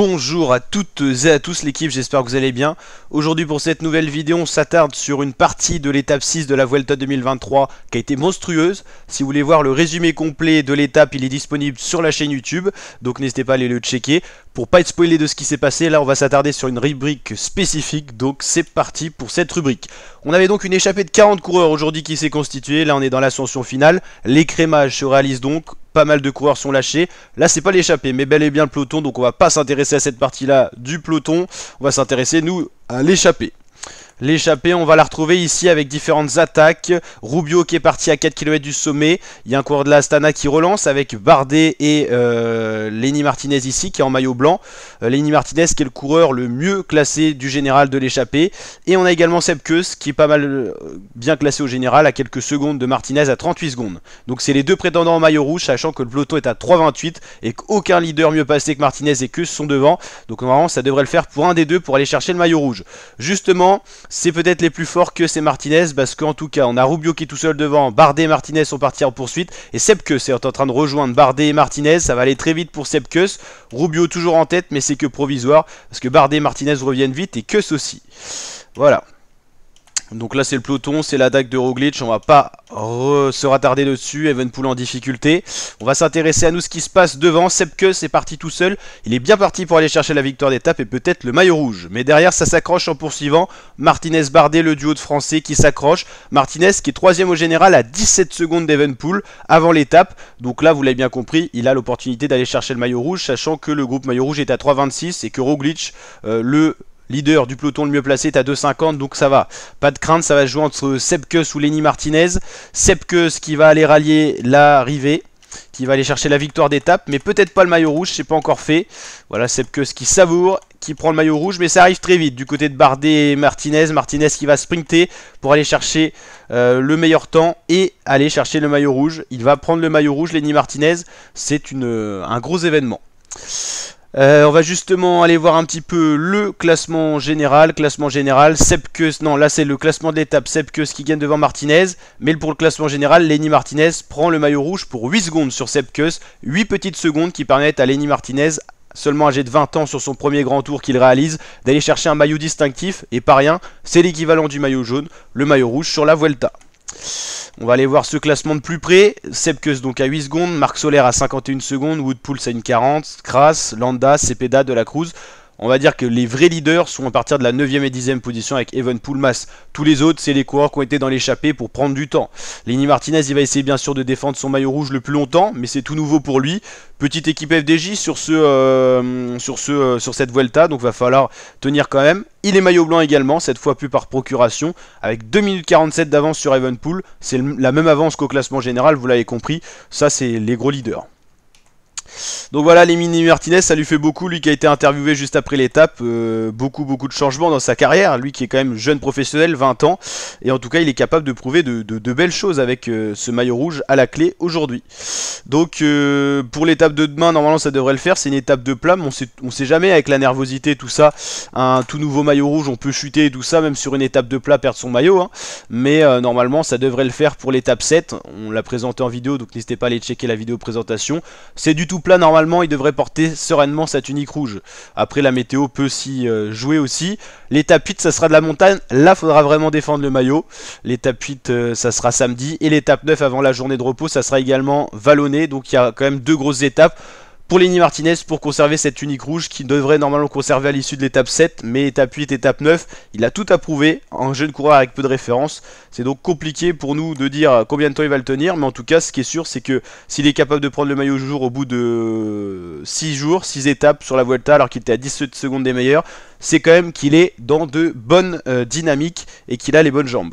Bonjour à toutes et à tous l'équipe, j'espère que vous allez bien. Aujourd'hui pour cette nouvelle vidéo, on s'attarde sur une partie de l'étape 6 de la Vuelta 2023 qui a été monstrueuse. Si vous voulez voir le résumé complet de l'étape, il est disponible sur la chaîne YouTube, donc n'hésitez pas à aller le checker. Pour pas être spoilé de ce qui s'est passé, là on va s'attarder sur une rubrique spécifique, donc c'est parti pour cette rubrique. On avait donc une échappée de 40 coureurs aujourd'hui qui s'est constituée, là on est dans l'ascension finale. L'écrémage se réalise donc, pas mal de coureurs sont lâchés. Là c'est pas l'échappée mais bel et bien le peloton, donc on va pas s'intéresser à cette partie là du peloton, on va s'intéresser nous à l'échappée. L'échappée, on va la retrouver ici avec différentes attaques. Rubio qui est parti à 4 km du sommet. Il y a un coureur de la Astana qui relance avec Bardet et Lenny Martinez ici qui est en maillot blanc. Lenny Martinez qui est le coureur le mieux classé du général de l'échappée. Et on a également Sepp Kuss qui est pas mal bien classé au général à quelques secondes de Martinez à 38 secondes. Donc c'est les deux prétendants en maillot rouge, sachant que le peloton est à 3,28 et qu'aucun leader mieux passé que Martinez et Kuss sont devant. Donc normalement ça devrait le faire pour un des deux pour aller chercher le maillot rouge. Justement, c'est peut-être les plus forts que c'est Martinez, parce qu'en tout cas on a Rubio qui est tout seul devant, Bardet et Martinez sont partis en poursuite, et Sepp Kuss est en train de rejoindre Bardet et Martinez. Ça va aller très vite pour Sepp Kuss. Rubio toujours en tête mais c'est que provisoire, parce que Bardet et Martinez reviennent vite et Kuss aussi. Voilà. Donc là c'est le peloton, c'est l'attaque de Roglic, on va pas se rattarder dessus. Evenepoel en difficulté. On va s'intéresser à nous ce qui se passe devant. Sepp Kuss est parti tout seul, il est bien parti pour aller chercher la victoire d'étape et peut-être le maillot rouge. Mais derrière ça s'accroche en poursuivant. Martinez Bardet, le duo de français qui s'accroche. Martinez qui est 3ème au général à 17 secondes d'Evenepoel avant l'étape. Donc là vous l'avez bien compris, il a l'opportunité d'aller chercher le maillot rouge, sachant que le groupe maillot rouge est à 3,26 et que Roglic, le leader du peloton le mieux placé, est à 2,50, donc ça va. Pas de crainte, ça va se jouer entre Sepp Kuss ou Lenny Martinez. Sepp Kuss qui va aller rallier l'arrivée, qui va aller chercher la victoire d'étape, mais peut-être pas le maillot rouge, c'est pas encore fait. Voilà, Sepp Kuss qui savoure, qui prend le maillot rouge, mais ça arrive très vite du côté de Bardet et Martinez. Martinez qui va sprinter pour aller chercher le meilleur temps et aller chercher le maillot rouge. Il va prendre le maillot rouge, Lenny Martinez, c'est un gros événement. On va justement aller voir un petit peu le classement général. Sepp Kuss, non là c'est le classement de l'étape. Sepp Kuss qui gagne devant Martinez. Mais pour le classement général, Lenny Martinez prend le maillot rouge pour 8 secondes sur Sepp Kuss. 8 petites secondes qui permettent à Lenny Martinez, seulement âgé de 20 ans sur son premier grand tour qu'il réalise, d'aller chercher un maillot distinctif. Et pas rien, c'est l'équivalent du maillot jaune, le maillot rouge sur la Vuelta. On va aller voir ce classement de plus près. Sepp Kuss donc à 8 secondes, Marc Soler à 51 secondes, Wout Poels à 1,40, Kras, Landa, Cepeda, De la Cruz. On va dire que les vrais leaders sont à partir de la 9ème et 10ème position avec Evenepoel, Mas. Tous les autres, c'est les coureurs qui ont été dans l'échappée pour prendre du temps. Lenny Martinez, il va essayer bien sûr de défendre son maillot rouge le plus longtemps, mais c'est tout nouveau pour lui. Petite équipe FDJ sur cette Vuelta, donc va falloir tenir quand même. Il est maillot blanc également, cette fois plus par procuration, avec 2 minutes 47 d'avance sur Evenepoel. C'est la même avance qu'au classement général, vous l'avez compris. Ça, c'est les gros leaders. Donc voilà, Lenny Martinez, ça lui fait beaucoup, lui qui a été interviewé juste après l'étape, beaucoup de changements dans sa carrière, lui qui est quand même jeune professionnel, 20 ans, et en tout cas il est capable de prouver de belles choses avec ce maillot rouge à la clé aujourd'hui. Donc pour l'étape de demain, normalement ça devrait le faire, c'est une étape de plat, mais on sait jamais avec la nervosité, tout ça, un tout nouveau maillot rouge, on peut chuter et tout ça, même sur une étape de plat, perdre son maillot, hein. Mais normalement ça devrait le faire pour l'étape 7, on l'a présenté en vidéo, donc n'hésitez pas à aller checker la vidéo présentation, c'est du tout plat, normalement il devrait porter sereinement sa tunique rouge. Après la météo peut s'y jouer aussi. L'étape 8 ça sera de la montagne, là faudra vraiment défendre le maillot. L'étape 8 ça sera samedi, et l'étape 9 avant la journée de repos ça sera également vallonné, donc il y a quand même deux grosses étapes pour Lenny Martinez pour conserver cette tunique rouge qui devrait normalement conserver à l'issue de l'étape 7, mais étape 8, étape 9, il a tout à prouver, un jeune coureur avec peu de références. C'est donc compliqué pour nous de dire combien de temps il va le tenir, mais en tout cas ce qui est sûr c'est que s'il est capable de prendre le maillot jour au bout de 6 jours, 6 étapes sur la Vuelta alors qu'il était à 17 secondes des meilleurs, c'est quand même qu'il est dans de bonnes dynamiques et qu'il a les bonnes jambes.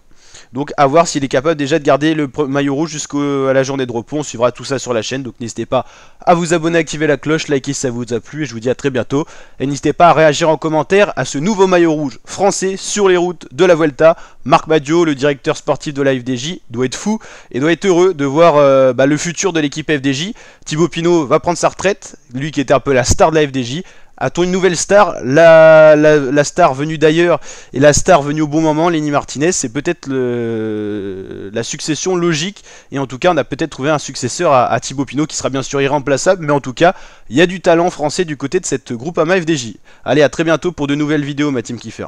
Donc à voir s'il est capable déjà de garder le maillot rouge jusqu'à la journée de repos. On suivra tout ça sur la chaîne, donc n'hésitez pas à vous abonner, activer la cloche, liker si ça vous a plu, et je vous dis à très bientôt. Et n'hésitez pas à réagir en commentaire à ce nouveau maillot rouge français sur les routes de la Vuelta. Marc Madio, le directeur sportif de la FDJ, doit être fou et doit être heureux de voir le futur de l'équipe FDJ. Thibaut Pinot va prendre sa retraite, lui qui était un peu la star de la FDJ. A-t-on une nouvelle star? La star venue d'ailleurs et la star venue au bon moment, Lenny Martinez, c'est peut-être la succession logique. Et en tout cas, on a peut-être trouvé un successeur à Thibaut Pinot qui sera bien sûr irremplaçable. Mais en tout cas, il y a du talent français du côté de cette Groupama FDJ. Allez, à très bientôt pour de nouvelles vidéos, ma team kiffer.